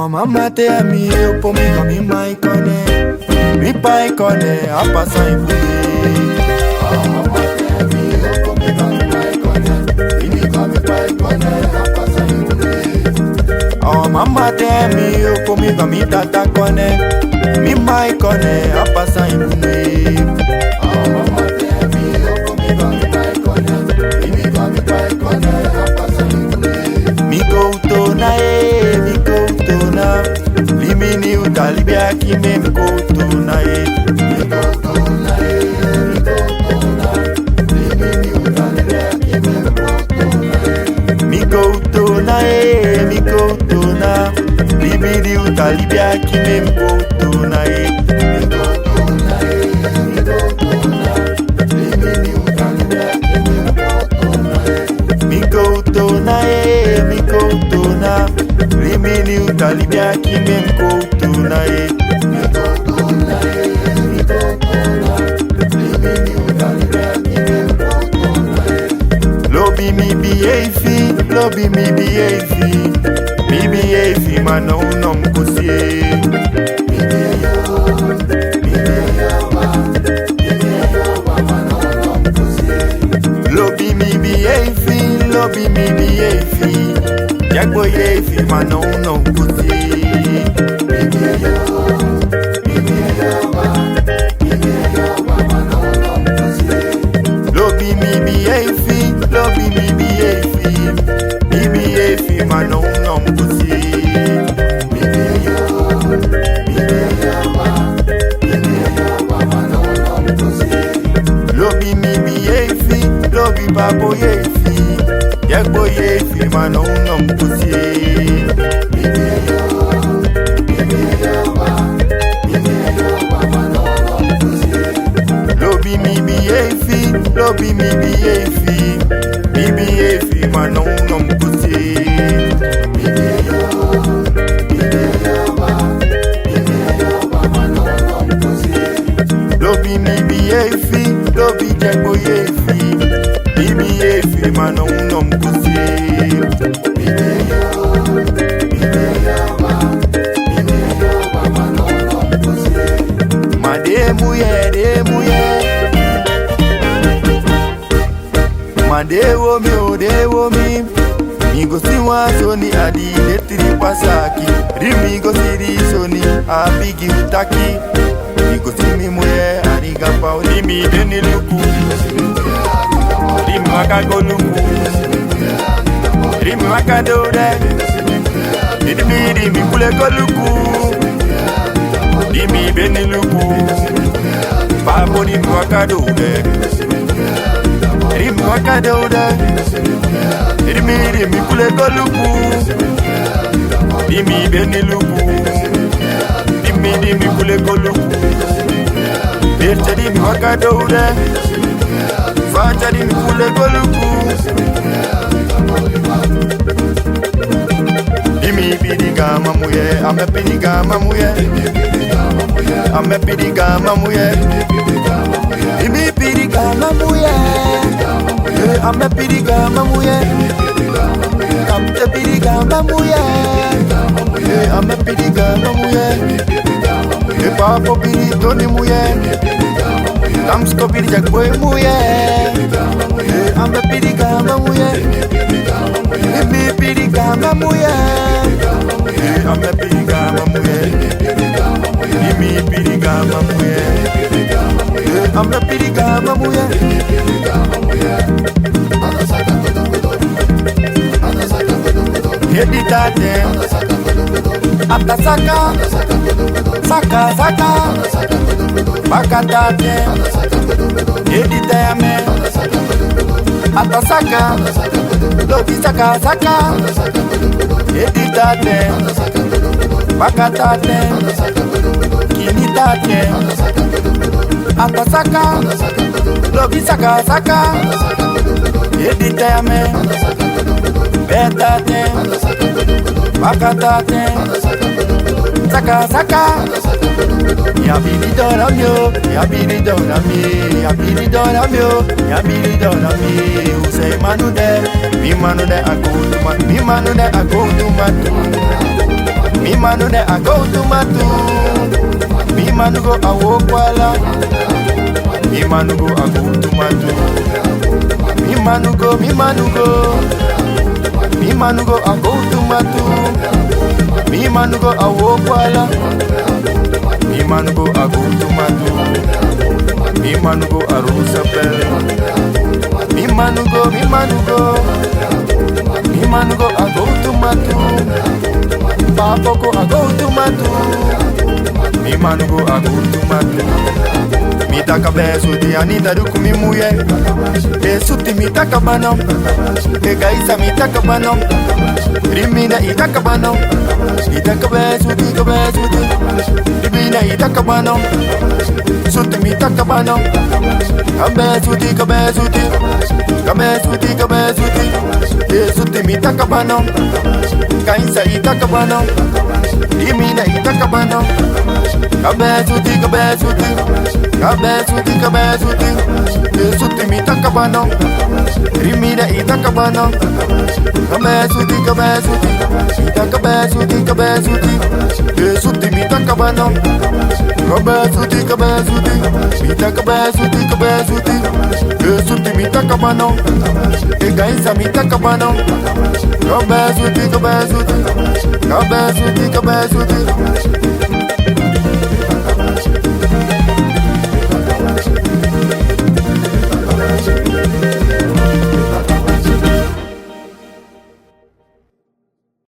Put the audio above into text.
Mama tell me you put me come in my corner. Me pai corner, I pass I Mama tell me you put me come in my corner. Me come in my corner, I pass I Mama tell me you put me come in tata corner. Me my corner, I pass I Mama tell me you put me come in my corner. Me come in my corner, I pass I Me go to na me go to na. Limini utalibia kime me go to na me go to na me go to na. Limini utalibia kime me go to na me go to na me go to na. Limini utalibia kime me go to na me go to na me go to na. Limini utalibia kime me go to na me go to na me go to na. Limini utalibia kime me go to na me go to na me go to na. Limini utalibia kime me go to na. Lobby me BAFI, lobby me BAFI. Me BAFI man no mkusie. Lobby me BAFI, lobby me BAFI. Jack boy AFI man no mkusie. Lobby me BAFI, lobby me BAFI. Me BAFI man no mkusie. Lobby me BAFI, lobby babo AFI. Jack boy AFI man no mkusie. Lobby me BAFI, lobby me BAFI. Me BAFI man no mkusie. Lobby me BAFI, lobby Jack boy AFI. Me BAFI man no mkusie. Madewo mi odewo mi. Mi go si wa soni adi letri pasaki. Rimi go siri soni abigi utaki. Mi go si mi muye arigapa rimi deni luku. Rimi waka go luku. Rimi waka dode. Rimi kule go luku. Rimi beni luku. Pabo rimi waka dode. Rimi waka dode. Rimi kule go luku. Rimi beni luku. Rimi kule go luku. Birta rimi waka dode. Fata rimi kule go luku. Rimi bidiga mamuye, ame bidiga mamuye. Ame bidiga mamuye. Rimi bidiga mamuye. Ame bidiga mamuye. Ame bidiga mamuye. Ame bidiga mamuye. Papo bidi toni muye. Tamsko bidi Jack boy muye. Ame bidiga mamuye. Rimi bidiga mamuye. Ame bidiga mamuye. Rimi bidiga mamuye. Ame bidiga mamuye. Hedi tate atasaka saka saka bakatate hedi tame atasaka lobi saka saka hedi tate bakatate kini tate atasaka lobi saka saka hedi tame betate bakatate saka saka ya bili doramyo ya bili dorami ya bili doramyo ya bili dorami use manude mi manude akutuma mi manude akutuma Mi manu ne ago tumatu. Mi manu go awo kwala. Mi manu go ago tumatu. Mi manu go, mi manu go. Mi manu go ago tumatu. Mi manu go awo kwala. Mi manu go ago tumatu. Mi manu go arusa pele. Mi manu go, mi manu go. Mi manu go ago tumatu. Papa go ago tumatu. Mi manu go ago tumatu. Mi taka besu di anita duku mi muye. Esuti mi taka bano. Egaisa mi taka bano. Rimina itaka bano. Itaka besu di kabesu di. Rimina itaka bano. Suti mi taka bano. Kabesu di kabesu di. Kabesu di kabesu di. Esuti mi taka bano. Kaisa itaka bano. Rimina itaka bano. Kabesu di kabesu di. Kabesu di kabesu di. Esuti mi taka bano. Rimina itaka bano. Kabesu di kabesu di. Itaka besu di kabesu di. Esuti mi taka bano. Kabesu di kabesu di. Itaka besu di kabesu di. Esuti mi taka bano. Egaisa mi taka bano. Kabesu di kabesu di. Kabesu di kabesu di.